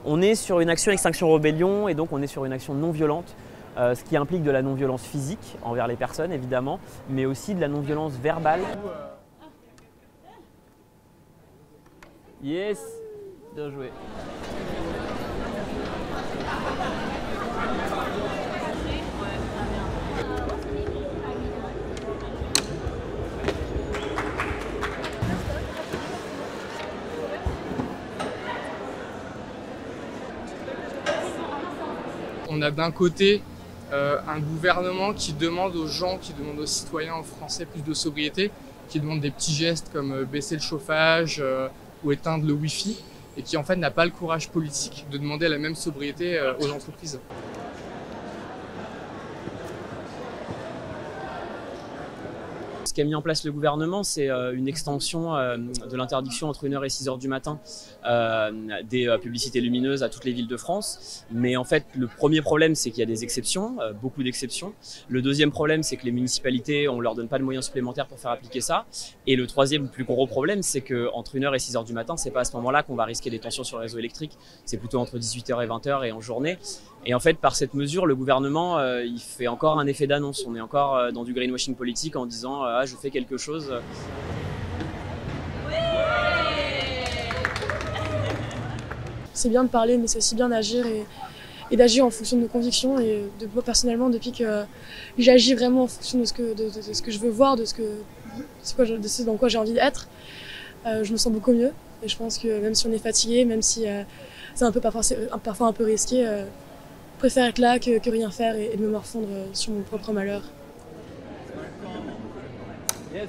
On est sur une action Extinction Rebellion et donc on est sur une action non violente, ce qui implique de la non-violence physique envers les personnes évidemment, mais aussi de la non-violence verbale. Yes, bien joué. On a d'un côté un gouvernement qui demande aux gens, qui demande aux citoyens, aux Français plus de sobriété, qui demande des petits gestes comme baisser le chauffage ou éteindre le Wi-Fi, et qui en fait n'a pas le courage politique de demander la même sobriété aux entreprises. Ce qu'a mis en place le gouvernement, c'est une extension de l'interdiction entre 1h et 6h du matin des publicités lumineuses à toutes les villes de France. Mais en fait, le premier problème, c'est qu'il y a des exceptions, beaucoup d'exceptions. Le deuxième problème, c'est que les municipalités, on ne leur donne pas de moyens supplémentaires pour faire appliquer ça. Et le troisième, plus gros problème, c'est qu'entre 1h et 6h du matin, c'est pas à ce moment-là qu'on va risquer des tensions sur le réseau électrique. C'est plutôt entre 18h et 20h et en journée. Et en fait, par cette mesure, le gouvernement, il fait encore un effet d'annonce. On est encore dans du greenwashing politique en disant ah, je fais quelque chose. C'est bien de parler, mais c'est aussi bien d'agir et d'agir en fonction de nos convictions. Et de moi personnellement, depuis que j'agis vraiment en fonction de ce que je veux voir, de ce dans quoi j'ai envie d'être, je me sens beaucoup mieux. Et je pense que même si on est fatigué, même si c'est un peu parfois un peu risqué, je préfère être là que rien faire et de me morfondre sur mon propre malheur. Yes.